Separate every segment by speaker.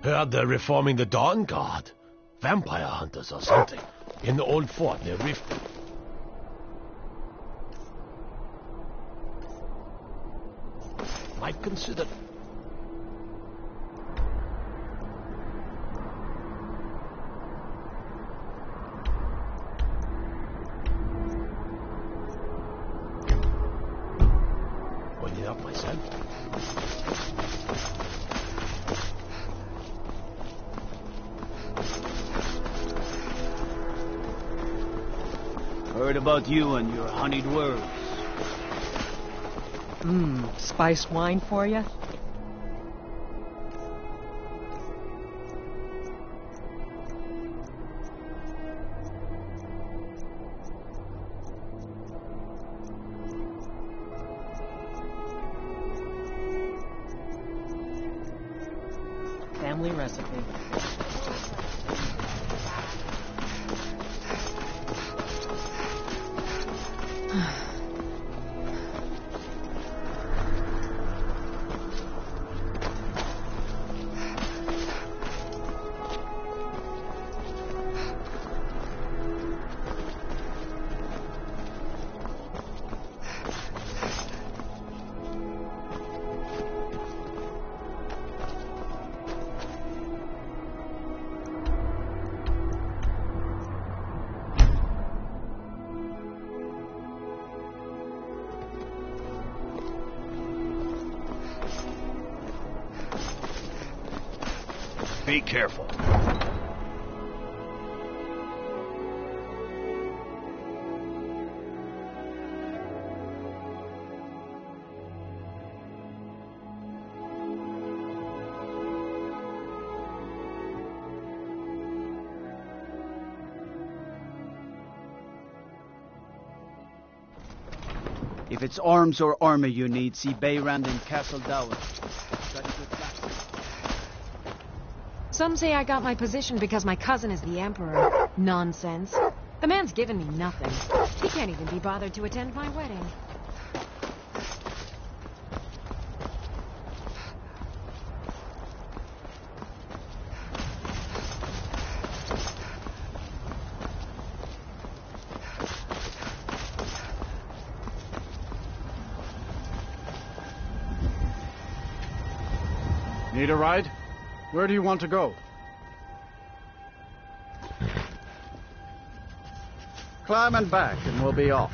Speaker 1: Heard they're reforming the Dawn Guard. Vampire hunters or something. In the old fort near Rift. Might consider... Point it out myself.
Speaker 2: Heard about you and your honeyed words.
Speaker 3: Spiced wine for you? Family recipe.
Speaker 1: Be careful.
Speaker 2: If it's arms or armor you need, see Bayrand in Castle Dower. Got a good blacksmith.
Speaker 4: Some say I got my position because my cousin is the Emperor. Nonsense. The man's given me nothing. He can't even be bothered to attend my wedding.
Speaker 5: Need a ride? Where do you want to go? Climb and back, and we'll be off.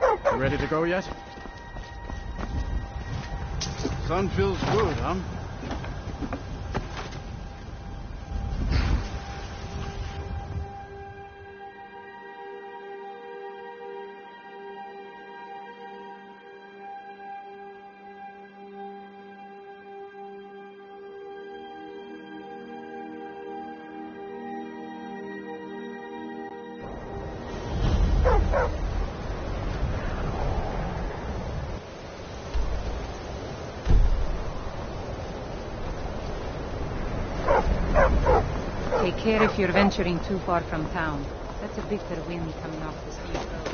Speaker 5: You ready to go yet? Sun feels good, huh?
Speaker 6: Take care if you're venturing too far from town. That's a bitter wind coming off the steep road.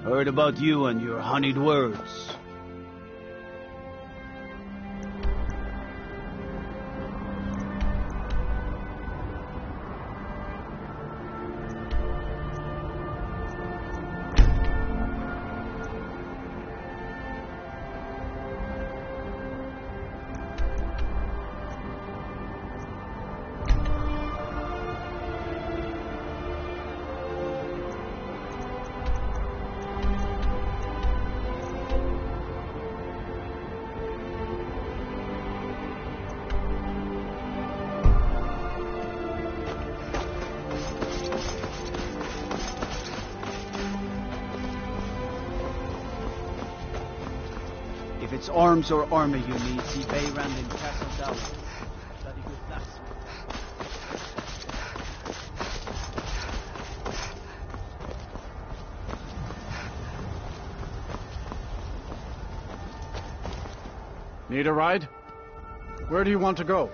Speaker 2: Heard about you and your honeyed words. If it's arms or armor you need, see Beyrand in Castle Down. Bloody good blacksmith.
Speaker 5: Need a ride? Where do you want to go?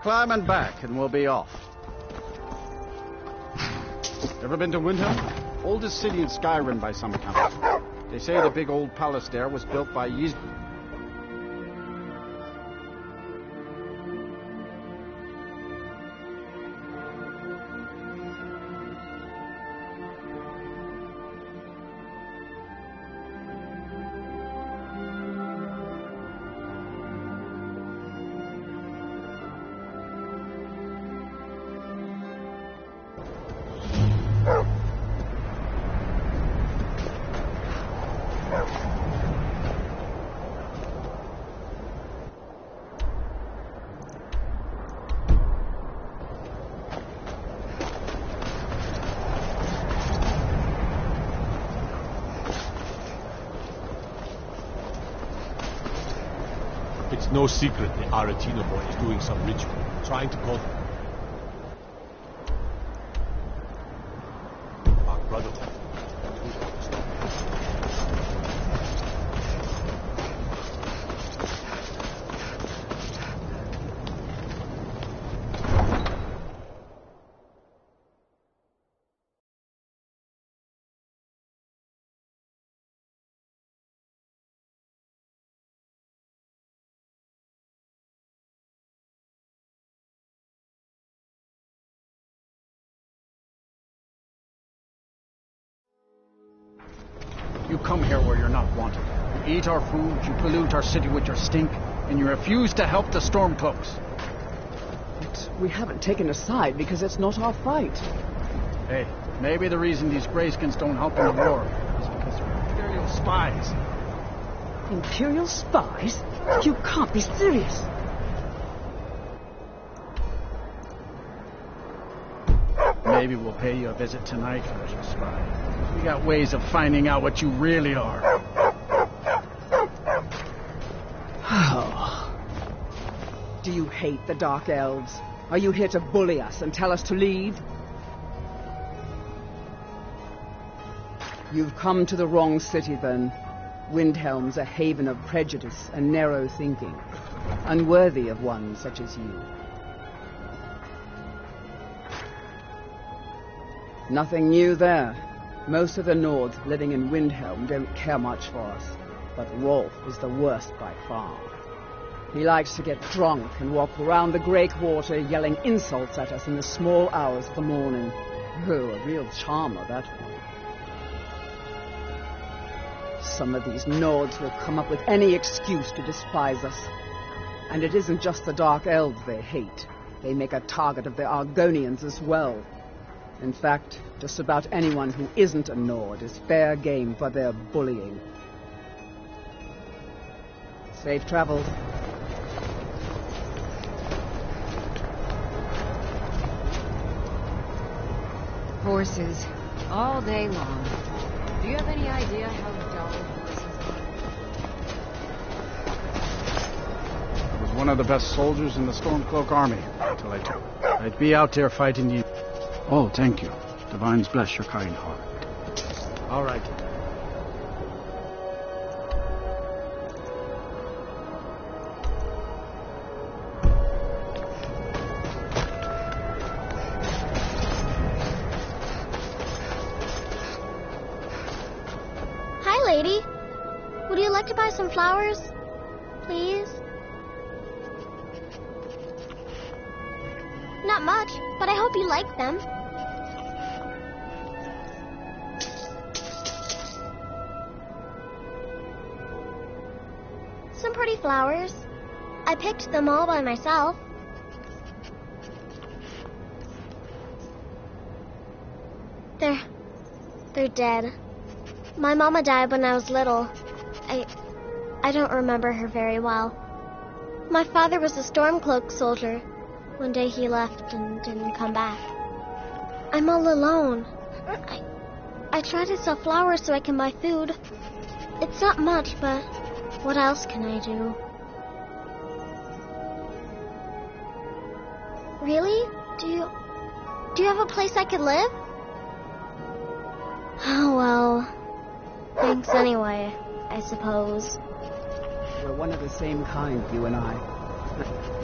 Speaker 5: Climb and back, and we'll be off. Ever been to Windhelm? Oldest city in Skyrim by some accounts. They say the big old palace there was built by Ys...
Speaker 1: It's no secret the Aretino boy is doing some ritual, trying to call our brother.
Speaker 5: You come here where you're not wanted. You eat our food, you pollute our city with your stink, and you refuse to help the Stormcloaks.
Speaker 3: But we haven't taken a side because it's not our fight.
Speaker 5: Hey, maybe the reason these Greyskins don't help in the war is because they're Imperial spies.
Speaker 3: Imperial spies? You can't be serious.
Speaker 5: Maybe we'll pay you a visit tonight, Treasure Spy. We got ways of finding out what you really are.
Speaker 3: Do you hate the Dark Elves? Are you here to bully us and tell us to leave? You've come to the wrong city, then. Windhelm's a haven of prejudice and narrow thinking, unworthy of one such as you. Nothing new there. Most of the Nords living in Windhelm don't care much for us, but Rolf is the worst by far. He likes to get drunk and walk around the Grey Quarter yelling insults at us in the small hours of the morning. Oh, a real charmer, that one. Some of these Nords will come up with any excuse to despise us. And it isn't just the Dark Elves they hate. They make a target of the Argonians as well. In fact, just about anyone who isn't a Nord is fair game for their bullying. Safe travels.
Speaker 4: Horses, all day long. Do you have any idea how dull horses are?
Speaker 5: I was one of the best soldiers in the Stormcloak army until I'd be out there fighting you. Oh, thank you. Divines bless your kind heart.
Speaker 2: All right.
Speaker 7: Hi, lady. Would you like to buy some flowers? Please? Not much, but I hope you like them. Some pretty flowers. I picked them all by myself. They're dead. My mama died when I was little. I don't remember her very well. My father was a Stormcloak soldier. One day he left and didn't come back. I'm all alone. I try to sell flowers so I can buy food. It's not much, but what else can I do? Really? Do you have a place I could live? Oh, well. Thanks anyway, I suppose.
Speaker 3: We're one of the same kind, you and I.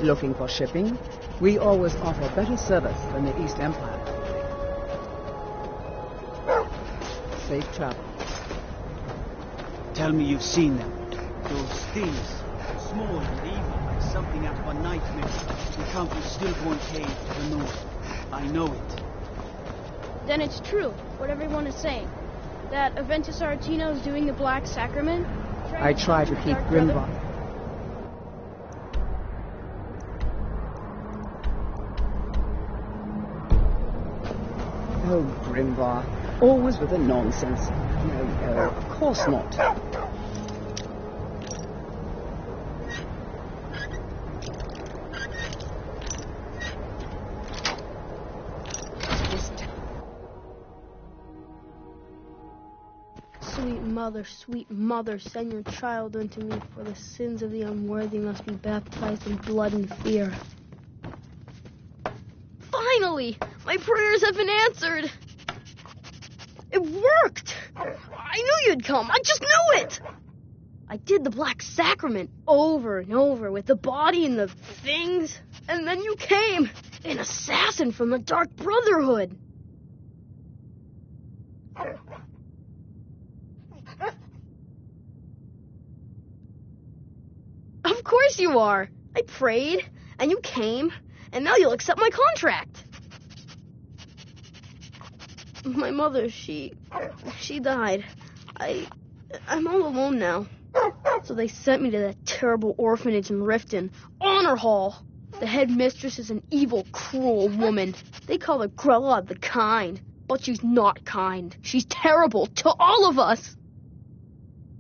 Speaker 3: Looking for shipping? We always offer better service than the East Empire. Safe travel.
Speaker 2: Tell me you've seen them. Those things. Small and evil, like something out of a nightmare. The Count was still going cave to the north. I know it.
Speaker 8: Then it's true, what everyone is saying. That Aventus Aretino is doing the Black Sacrament?
Speaker 3: I try to keep Grimvar. Oh, Grimvar. Always with the nonsense. No, of course not.
Speaker 8: Sweet mother, send your child unto me, for the sins of the unworthy must be baptized in blood and fear. Finally! My prayers have been answered! It worked! I knew you'd come! I just knew it! I did the Black Sacrament over and over with the body and the things, and then you came! An assassin from the Dark Brotherhood! Of course you are. I prayed, and you came, and now you'll accept my contract. My mother, she died. I'm all alone now. So they sent me to that terrible orphanage in Riften, Honor Hall. The headmistress is an evil, cruel woman. They call her Grella the Kind, but she's not kind. She's terrible to all of us.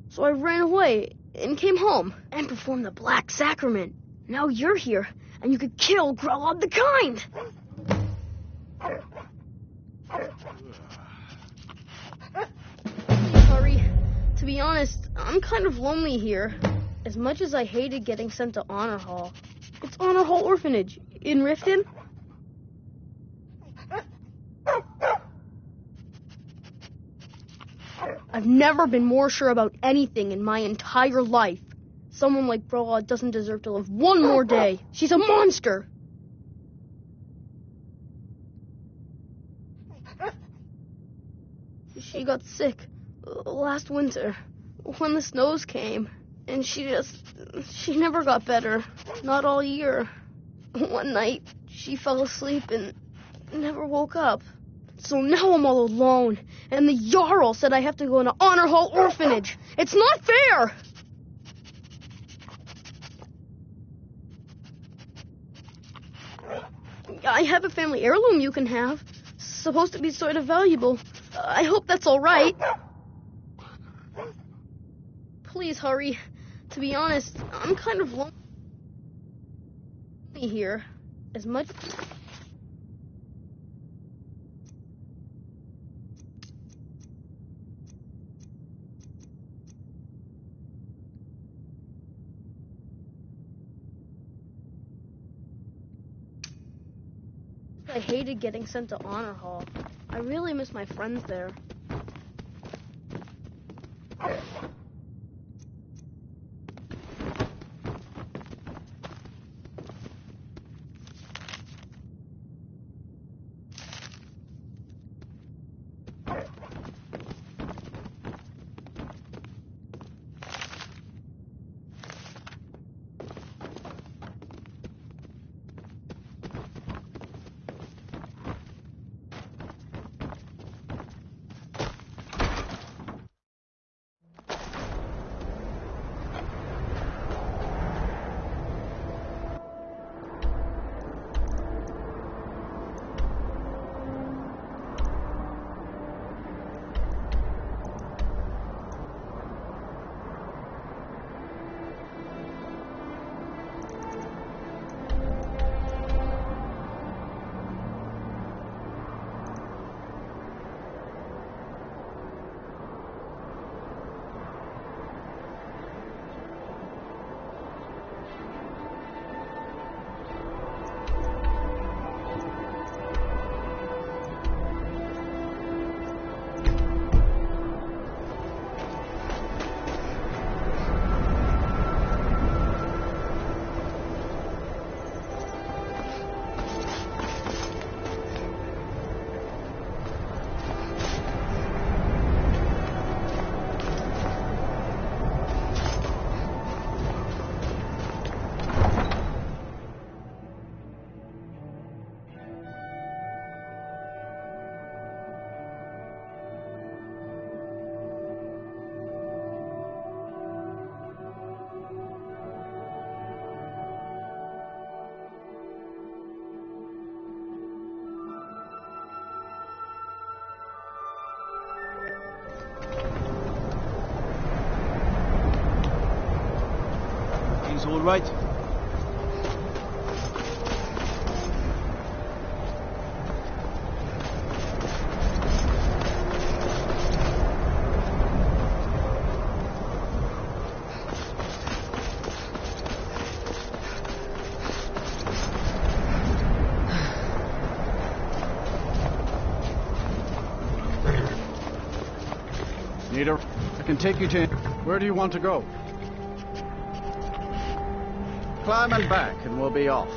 Speaker 8: So I ran away and came home and performed the Black Sacrament. Now you're here, and you could kill Grella the Kind. Please hurry. To be honest, I'm kind of lonely here. As much as I hated getting sent to Honor Hall. It's Honor Hall Orphanage in Riften. I've never been more sure about anything in my entire life. Someone like Grella doesn't deserve to live one more day. She's a monster. She got sick last winter when the snows came, and she never got better. Not all year. One night, she fell asleep and never woke up. So now I'm all alone, and the Jarl said I have to go into Honor Hall Orphanage. It's not fair! I have a family heirloom you can have. Supposed to be sort of valuable. I hope that's all right. Please hurry. To be honest, I'm kind of lonely here. As much... I hated getting sent to Honor Hall. I really miss my friends there.
Speaker 2: All right?
Speaker 5: Nita, I can take you to... Where do you want to go? Climb and back, and we'll be off.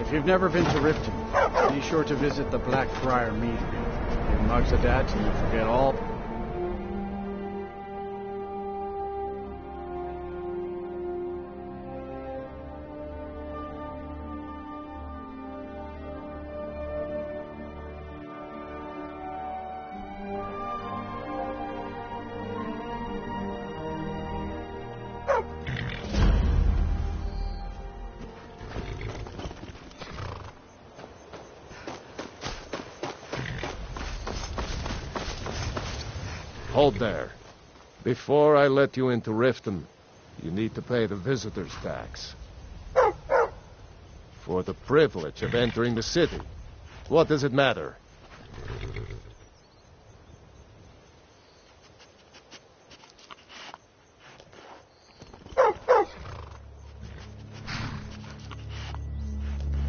Speaker 5: If you've never been to Riften, be sure to visit the Blackfriar Meadery. Give Mugs a dat, and you forget all...
Speaker 1: Hold there. Before I let you into Riften, you need to pay the visitor's tax. For the privilege of entering the city. What does it matter?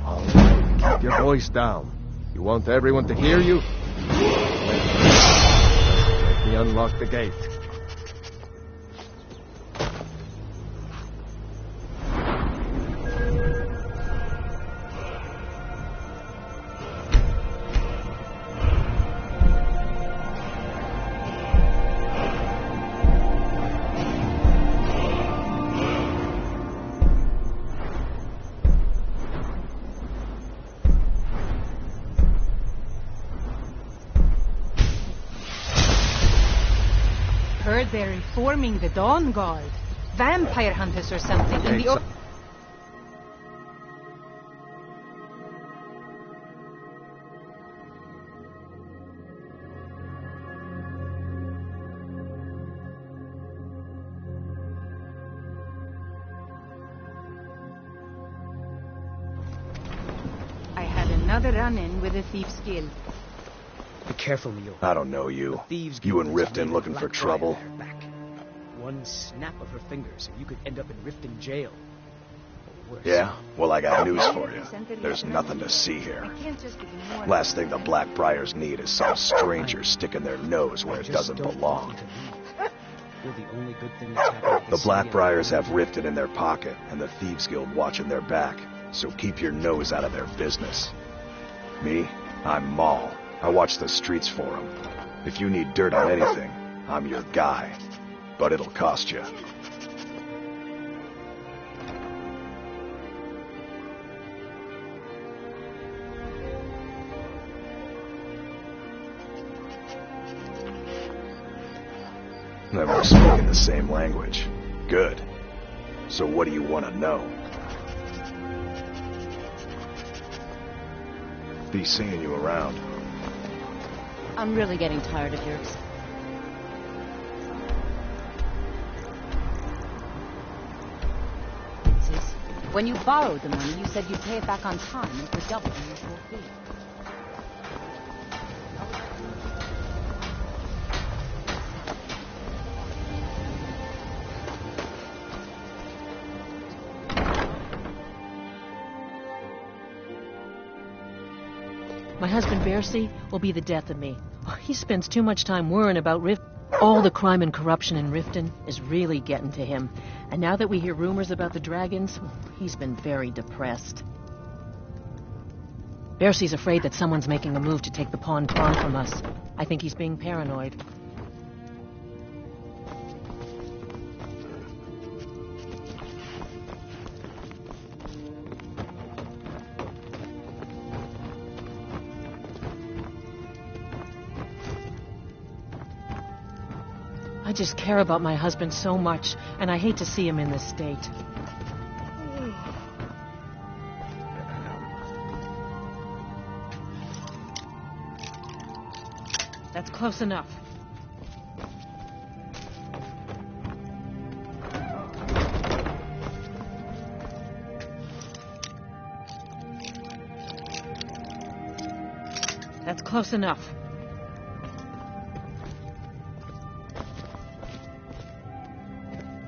Speaker 1: All right, keep your voice down. You want everyone to hear you? Let me unlock the gate.
Speaker 6: Heard they're reforming the Dawn Guard. Vampire hunters or something in the... I had another run-in with the Thieves' Guild.
Speaker 9: Be careful, Leo.
Speaker 10: I don't know you.
Speaker 9: Thieves
Speaker 10: You and
Speaker 9: Guild is
Speaker 10: Riften
Speaker 9: leading
Speaker 10: looking for
Speaker 9: Black
Speaker 10: trouble?
Speaker 9: Friar back. One snap of her fingers and you could end up in Riften jail. worse.
Speaker 10: Yeah? Well, I got news for you. There's nothing to see here. Last thing the Blackbriars need is some stranger sticking their nose where it doesn't belong.
Speaker 9: You're the only good thing that's happened to
Speaker 10: The
Speaker 9: this city.
Speaker 10: Blackbriars have Riften in their pocket, and the Thieves Guild watching their back, so keep your nose out of their business. Me? I'm Maul. I watch the streets for them. If you need dirt on anything, I'm your guy. But it'll cost you. Then we're speaking the same language. Good. So what do you want to know? Be seeing you around.
Speaker 6: I'm really getting tired of yours. When you borrowed the money, you said you'd pay it back on time and for double the usual fee.
Speaker 11: My husband, Bercy, will be the death of me. He spends too much time worrying about Riften. All the crime and corruption in Riften is really getting to him. And now that we hear rumors about the dragons, he's been very depressed. Bercy's afraid that someone's making a move to take the pawn farm from us. I think he's being paranoid. I just care about my husband so much, and I hate to see him in this state. That's close enough. That's close enough.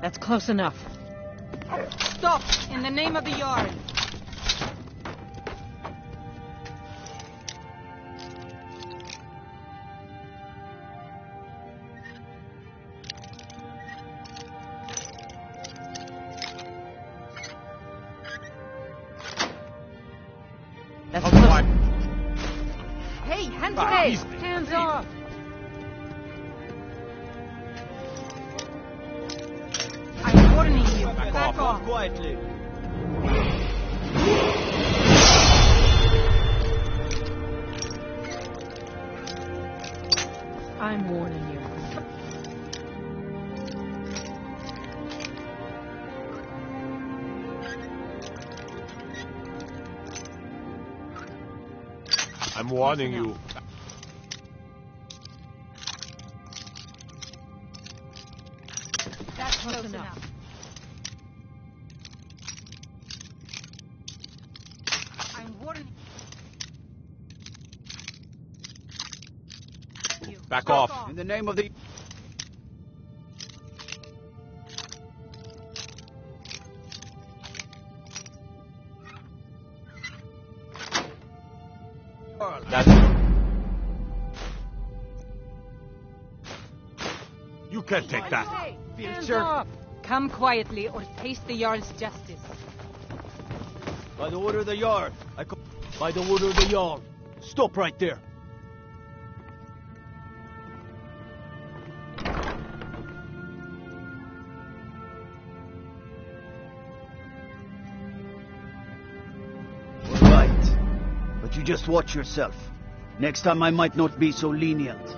Speaker 11: That's close enough.
Speaker 6: Stop! In the name of the Jarl!
Speaker 11: That's close.
Speaker 6: Hey, hands away! Hands off! I'm warning you. Back off.
Speaker 2: Quietly.
Speaker 11: I'm warning you.
Speaker 1: I'm warning you.
Speaker 11: That's close enough.
Speaker 6: I'm warning you.
Speaker 1: Back off.
Speaker 2: In the name of the...
Speaker 1: You can't take that.
Speaker 6: Hands off! Come quietly or face the Jarl's justice.
Speaker 2: By the order of the Jarl. By the order of the Jarl. Stop right there. All right. But you just watch yourself. Next time I might not be so lenient.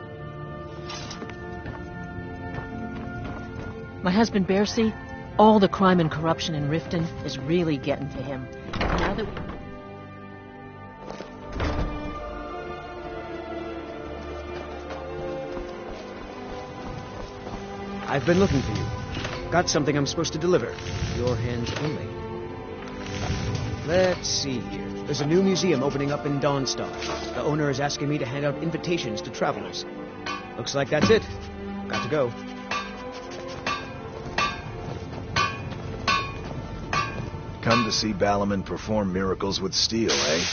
Speaker 11: My husband, Bercy, all the crime and corruption in Riften is really getting to him. And now that we...
Speaker 9: I've been looking for you. Got something I'm supposed to deliver. Your hands only. Let's see here. There's a new museum opening up in Dawnstar. The owner is asking me to hand out invitations to travelers. Looks like that's it. Got to go.
Speaker 10: Come to see Balaman perform miracles with steel, eh?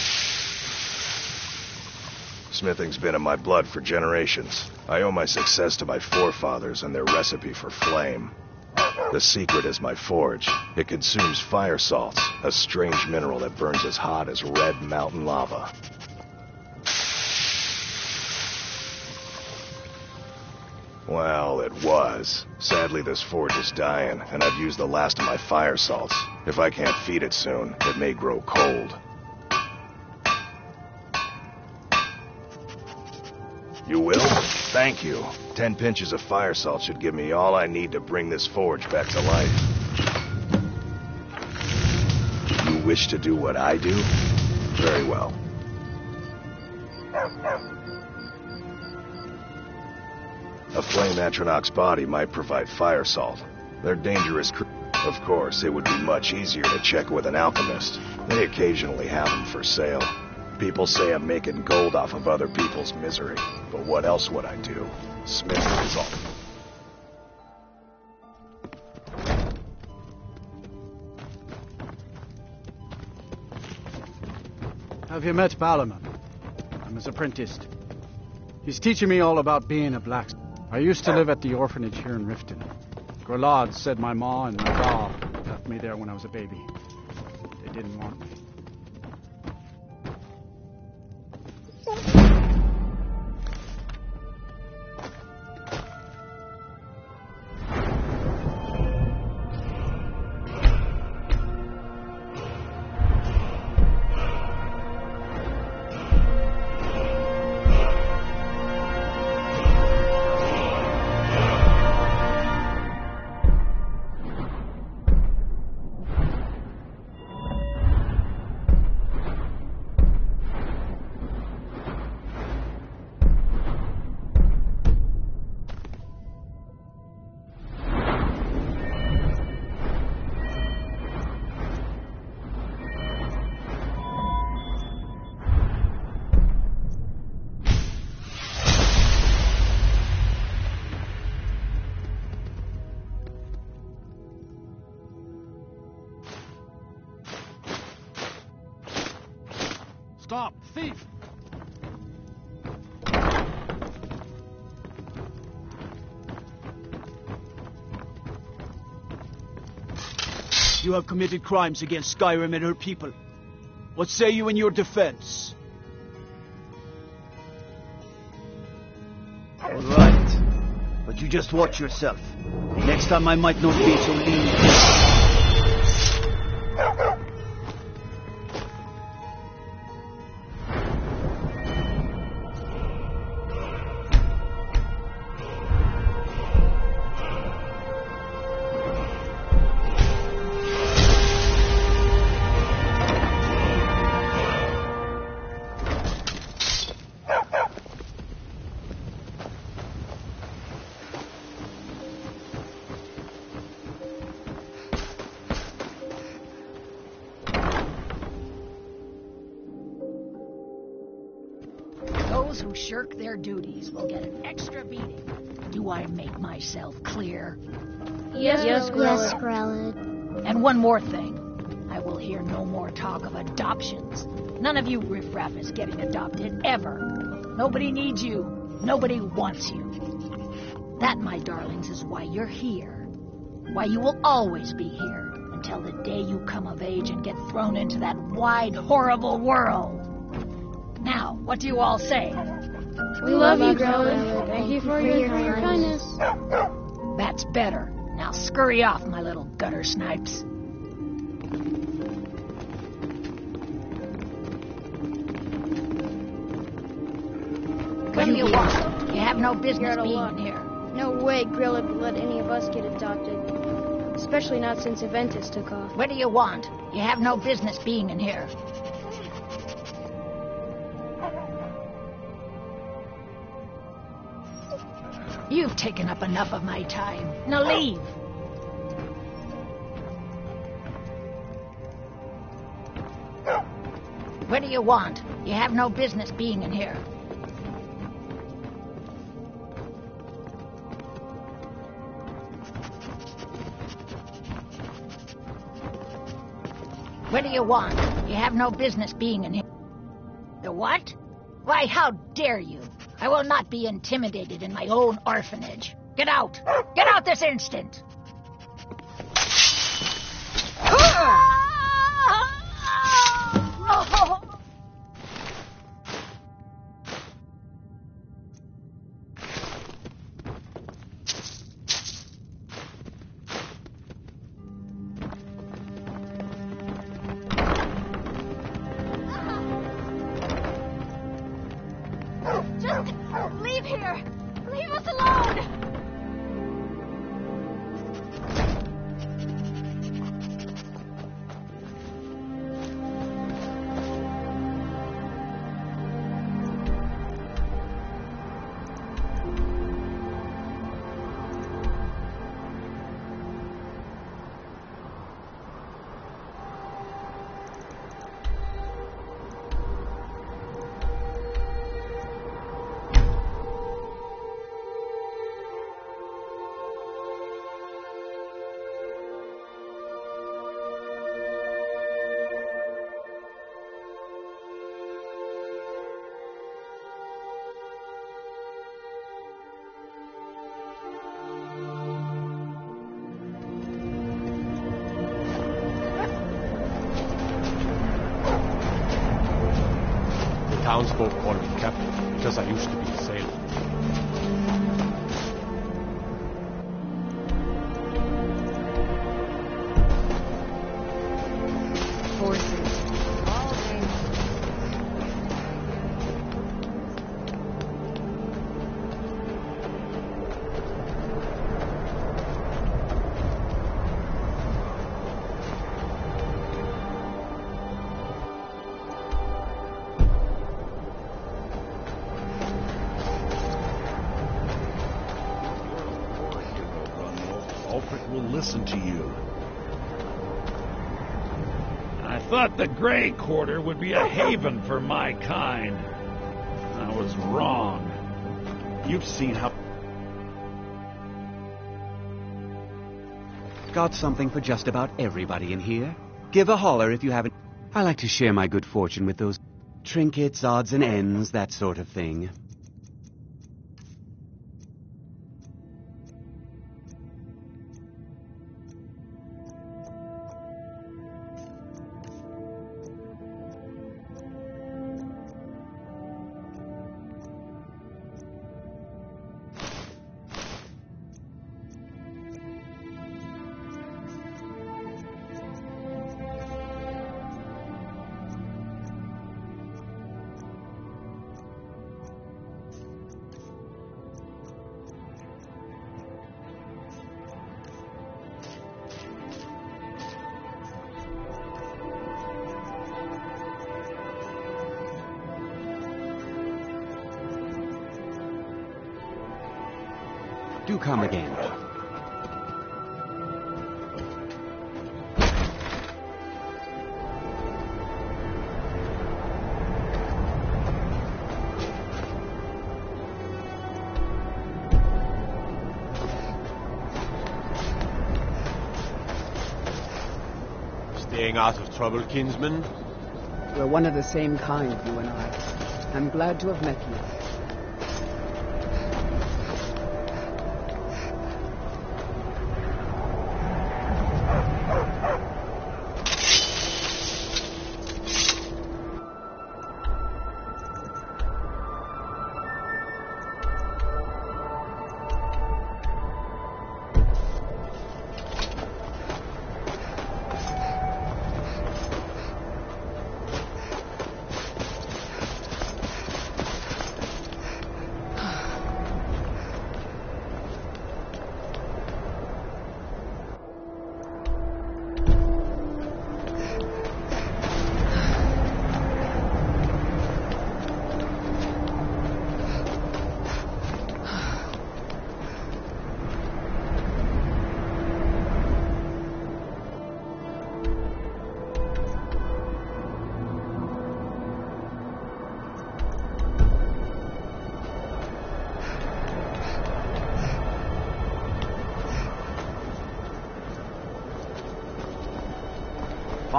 Speaker 10: Smithing's been in my blood for generations. I owe my success to my forefathers and their recipe for flame. The secret is my forge. It consumes fire salts, a strange mineral that burns as hot as red mountain lava. Well, it was. Sadly, this forge is dying, and I've used the last of my fire salts. If I can't feed it soon, it may grow cold. You will? Thank you. 10 pinches of fire salt should give me all I need to bring this forge back to life. You wish to do what I do? Very well. A flame Atronach's body might provide fire salt. They're dangerous Of course, it would be much easier to check with an alchemist. They occasionally have them for sale. People say I'm making gold off of other people's misery. But what else would I do? Smithing is all.
Speaker 5: Have you met Balaman? I'm his apprentice. He's teaching me all about being a blacksmith. I used to live at the orphanage here in Riften. Grolod said my ma and my da left me there when I was a baby. They didn't want me. Stop! Thief!
Speaker 2: You have committed crimes against Skyrim and her people. What say you in your defense? All right. But you just watch yourself. Next time I might not be so lenient.
Speaker 12: Those who shirk their duties will get an extra beating. Do I make myself clear?
Speaker 7: Yes, Grelid.
Speaker 12: And one more thing. I will hear no more talk of adoptions. None of you riffraff is getting adopted, ever. Nobody needs you. Nobody wants you. That, my darlings, is why you're here. Why you will always be here, until the day you come of age and get thrown into that wide, horrible world. Now, what do you all say?
Speaker 8: We love you, Grelid. Thank you for your kindness.
Speaker 12: That's better. Now scurry off, my little gutter snipes. What do you want? You have no business being here.
Speaker 8: No way Grelid would let any of us get adopted. Especially not since Aventus took off.
Speaker 12: What do you want? You have no business being in here. You've taken up enough of my time. Now leave. What do you want? You have no business being in here. What do you want? You have no business being in here. The what? Why, how dare you? I will not be intimidated in my own orphanage. Get out! Get out this instant!
Speaker 4: Just leave here! Leave us alone!
Speaker 1: Townsfolk call me captain because I used to be a sailor.
Speaker 4: Horses. All day.
Speaker 13: Alfred will listen to you. I thought the Grey Quarter would be a haven for my kind. I was wrong. You've seen how...
Speaker 14: Got something for just about everybody in here. Give a holler if you haven't. I like to share my good fortune with those trinkets, odds and ends, that sort of thing. Do come again.
Speaker 15: Staying out of trouble, kinsman?
Speaker 3: We're one of the same kind, you and I. I'm glad to have met you.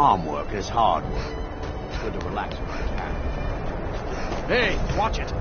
Speaker 15: Farm work is hard work. It's good to relax when I can.
Speaker 5: Hey, watch it.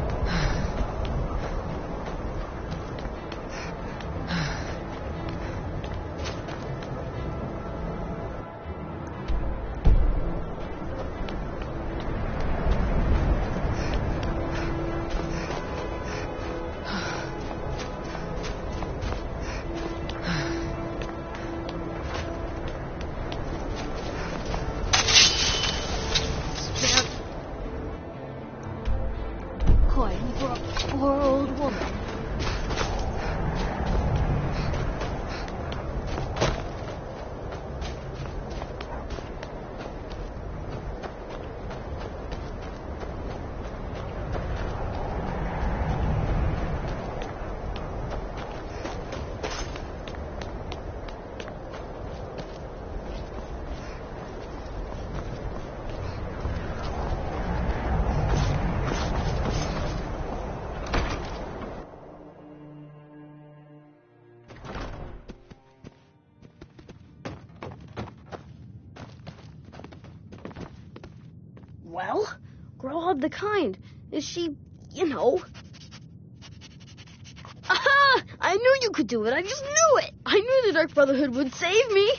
Speaker 8: Poor old woman. Well, Growhub the Kind. Is she, Aha! I knew you could do it. I just knew it. I knew the Dark Brotherhood would save me.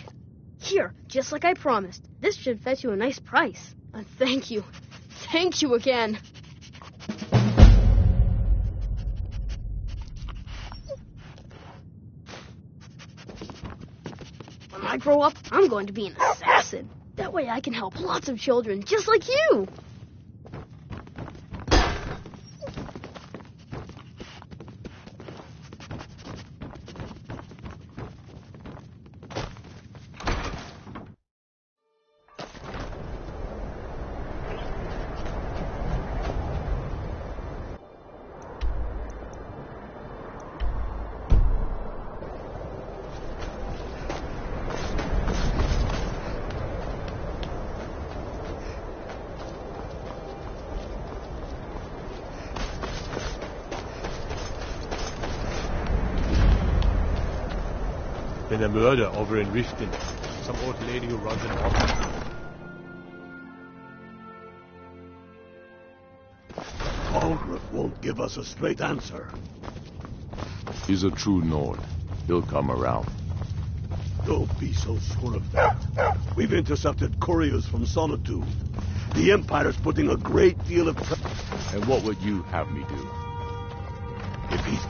Speaker 8: Here, just like I promised. This should fetch you a nice price. Thank you. Thank you again. When I grow up, I'm going to be an assassin. That way I can help lots of children just like you.
Speaker 15: Been a murder over in Riften. Some old lady who runs an orphanage.
Speaker 16: Aldrich won't give us a straight answer.
Speaker 1: He's a true Nord. He'll come around.
Speaker 16: Don't be so sure of that. We've intercepted couriers from Solitude. The Empire's putting a great deal of pressure.
Speaker 1: And what would you have me do?
Speaker 16: If he's...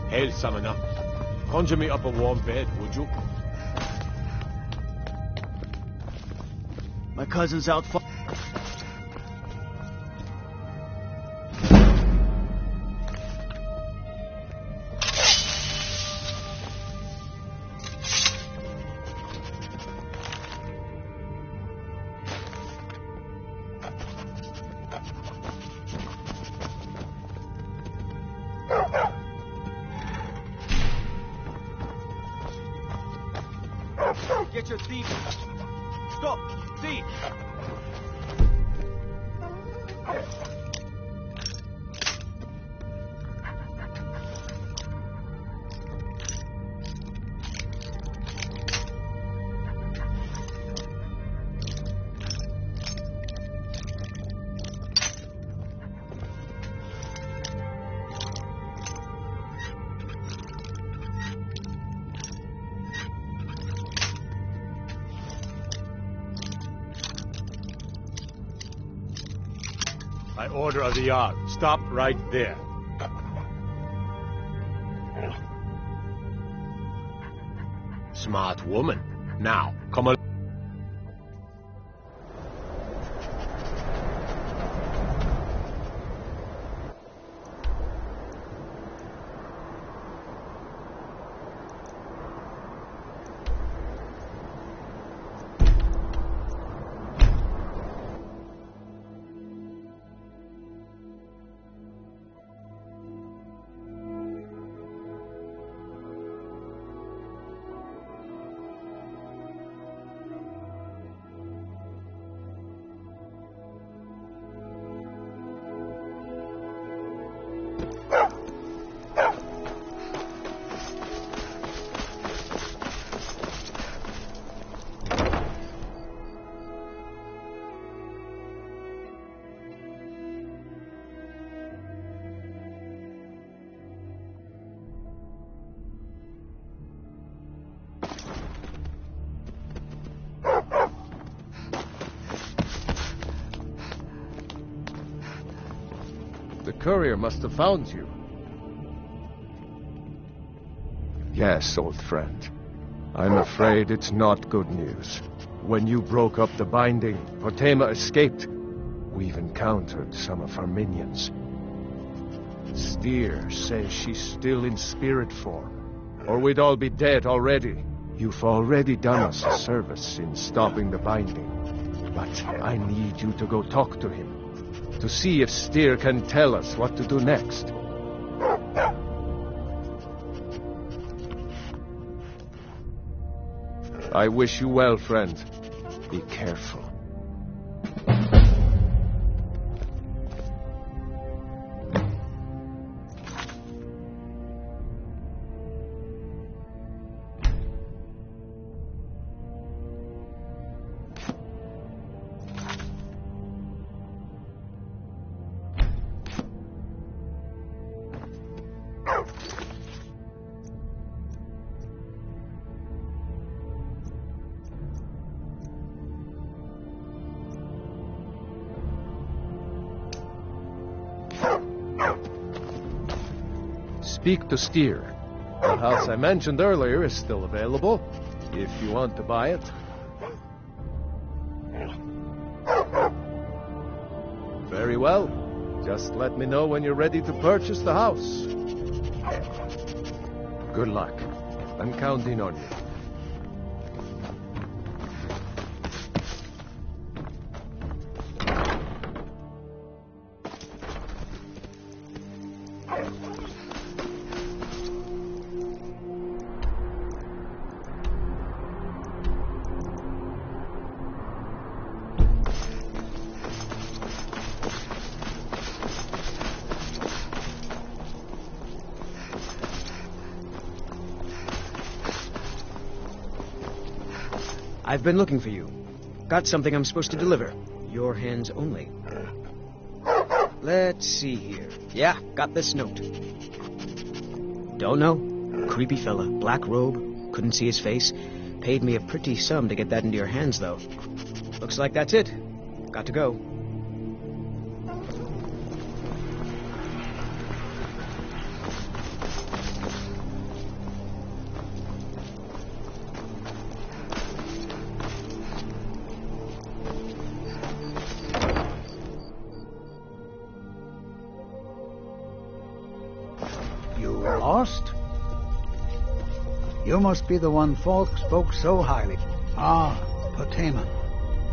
Speaker 15: Hail, Summoner. Conjure me up a warm bed, would you?
Speaker 2: My cousin's out far.
Speaker 15: Get your thief! Stop! Thief! By order of the Jarl, stop right there. Smart woman. Now, come on.
Speaker 1: courier must have found you. Yes, old friend. I'm afraid it's not good news. When you broke up the binding, Potema escaped. We've encountered some of her minions. Steer says she's still in spirit form, or we'd all be dead already. You've already done us a service in stopping the binding, but I need you to go talk to him, to see if Steer can tell us what to do next. I wish you well, friend. Be careful. Speak to Steer. The house I mentioned earlier is still available, if you want to buy it. Very well. Just let me know when you're ready to purchase the house. Good luck. I'm counting on you.
Speaker 9: I've been looking for you. Got something I'm supposed to deliver. Your hands only. Let's see here. Yeah, got this note. Don't know. Creepy fella. Black robe. Couldn't see his face. Paid me a pretty sum to get that into your hands, though. Looks like that's it. Got to go.
Speaker 17: Lost? You must be the one Falk spoke so highly. Ah, Potema,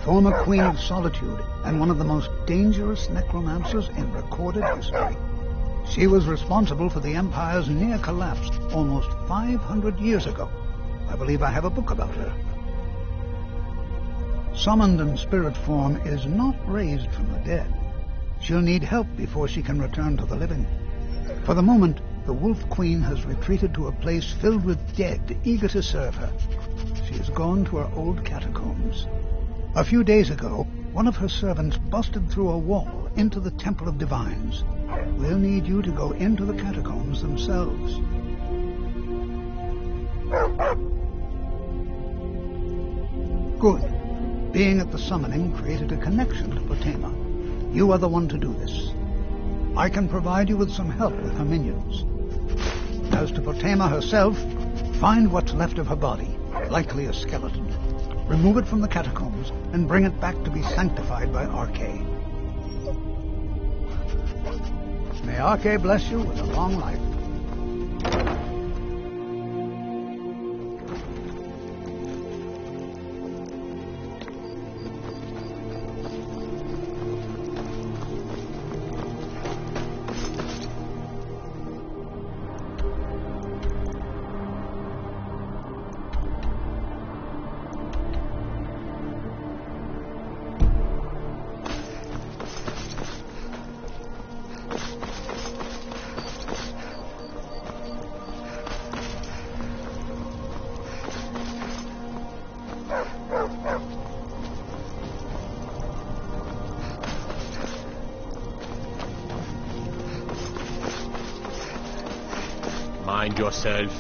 Speaker 17: former Queen of Solitude and one of the most dangerous necromancers in recorded history. She was responsible for the Empire's near collapse almost 500 years ago. I believe I have a book about her. Summoned in spirit form is not raised from the dead. She'll need help before she can return to the living. For the moment, the Wolf Queen has retreated to a place filled with dead, eager to serve her. She has gone to her old catacombs. A few days ago, one of her servants busted through a wall into the Temple of Divines. We'll need you to go into the catacombs themselves. Good. Being at the summoning created a connection to Potema. You are the one to do this. I can provide you with some help with her minions. As to Potema herself, find what's left of her body, likely a skeleton. Remove it from the catacombs and bring it back to be sanctified by Arche. May Arche bless you with a long life.
Speaker 15: Mind yourself.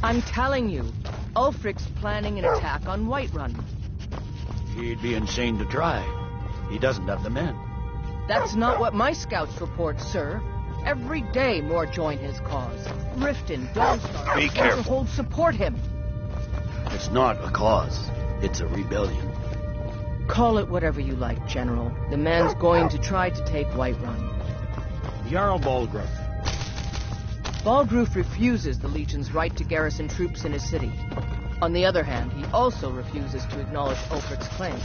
Speaker 11: I'm telling you, Ulfric's planning an attack on Whiterun.
Speaker 18: He'd be insane to try. He doesn't have the men.
Speaker 11: That's not what my scouts report, sir. Every day more join his cause. Riften, Dawnstar,
Speaker 18: Be careful.
Speaker 11: Winterhold support him.
Speaker 18: It's not a cause. It's a rebellion.
Speaker 11: Call it whatever you like, General. The man's going to try to take Whiterun.
Speaker 18: Jarl Balgruuf.
Speaker 11: Balgruuf refuses the Legion's right to garrison troops in his city. On the other hand, he also refuses to acknowledge Ulfric's claim.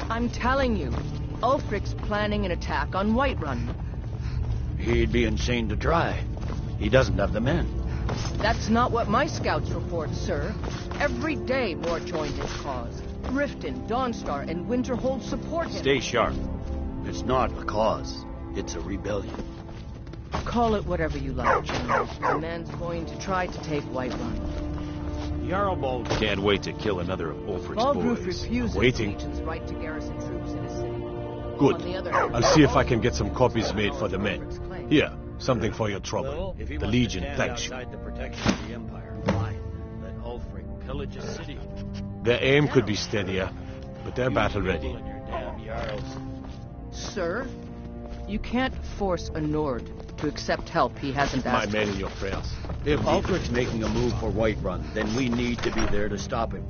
Speaker 11: I'm telling you, Ulfric's planning an attack on Whiterun.
Speaker 18: He'd be insane to try. He doesn't have the men.
Speaker 11: That's not what my scouts report, sir. Every day more join his cause. Riften, Dawnstar, and Winterhold support him.
Speaker 18: Stay sharp. It's not a cause. It's a rebellion.
Speaker 11: Call it whatever you like, General. The man's going to try to take Whiterun.
Speaker 18: Jarl Balgruuf.
Speaker 15: Can't wait to kill another of Ulfric's
Speaker 11: Balgruuf
Speaker 15: boys.
Speaker 11: refuses
Speaker 15: Waiting.
Speaker 11: the Legion's right to garrison troops in his city.
Speaker 15: Good.
Speaker 11: On the other hand,
Speaker 15: I'll see if I can get some copies made for the men. Here, something for your trouble.
Speaker 18: If he
Speaker 15: The
Speaker 18: wants to
Speaker 15: Legion
Speaker 18: stand
Speaker 15: thanks you.
Speaker 18: outside the protection of the Empire, fine. Let Ulfric pillage his city.
Speaker 15: Their aim could be steadier, but they're battle ready.
Speaker 18: And your damn Jarls.
Speaker 11: Sir, you can't force a Nord to accept help he hasn't
Speaker 15: My
Speaker 11: asked
Speaker 15: men
Speaker 11: for.
Speaker 15: in your prayers.
Speaker 18: If Ulfric's making a move for Whiterun, then we need to be there to stop him.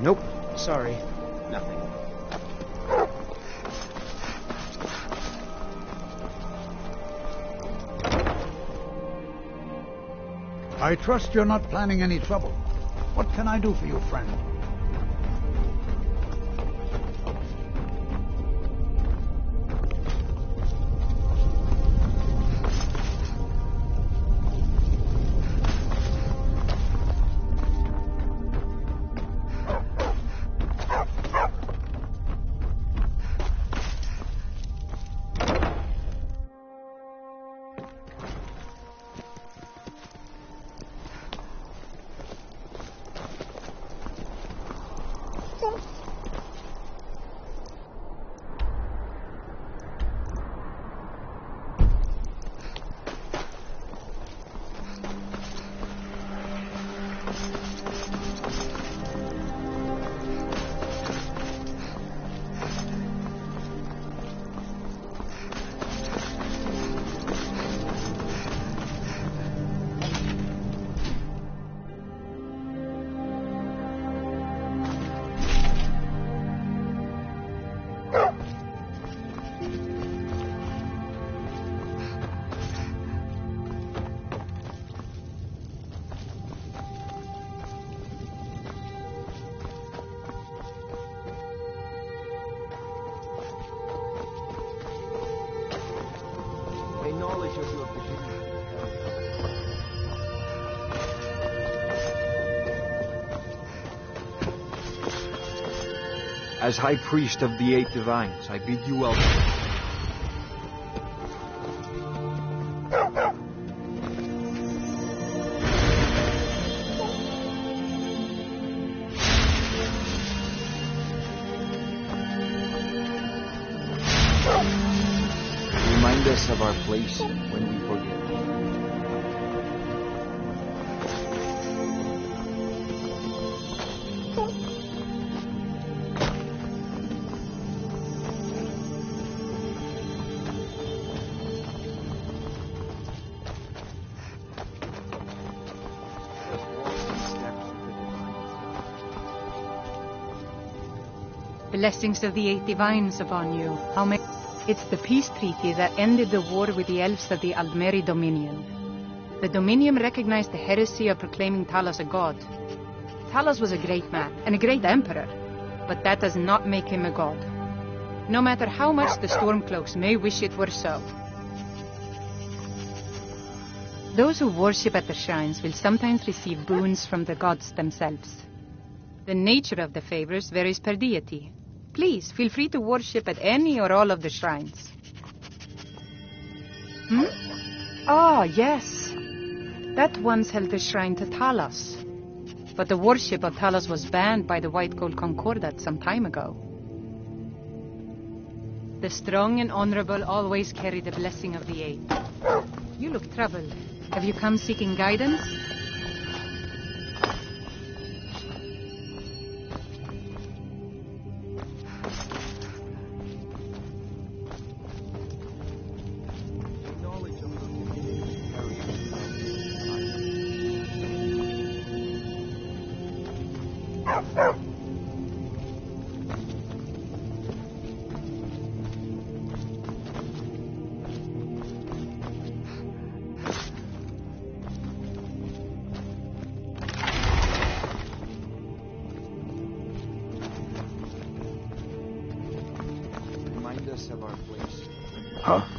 Speaker 9: Nope. Sorry. Nothing.
Speaker 17: I trust you're not planning any trouble. What can I do for you, friend?
Speaker 1: Acknowledge of your position.
Speaker 19: As High Priest of the Eight Divines, I bid you welcome. Remind us of our place when we forget.
Speaker 6: Blessings of the Eight Divines upon you. How many? It's the peace treaty that ended the war with the elves of the Aldmeri Dominion. The Dominion recognized the heresy of proclaiming Talos a god. Talos was a great man and a great emperor, but that does not make him a god. No matter how much the Stormcloaks may wish it were so. Those who worship at the shrines will sometimes receive boons from the gods themselves. The nature of the favors varies per deity. Please, feel free to worship at any or all of the shrines. Ah, yes. That once held the shrine to Talos. But the worship of Talos was banned by the White Gold Concordat some time ago. The strong and honorable always carry the blessing of the Eight. You look troubled. Have you come seeking guidance?
Speaker 19: Remind us of our place.
Speaker 10: Huh?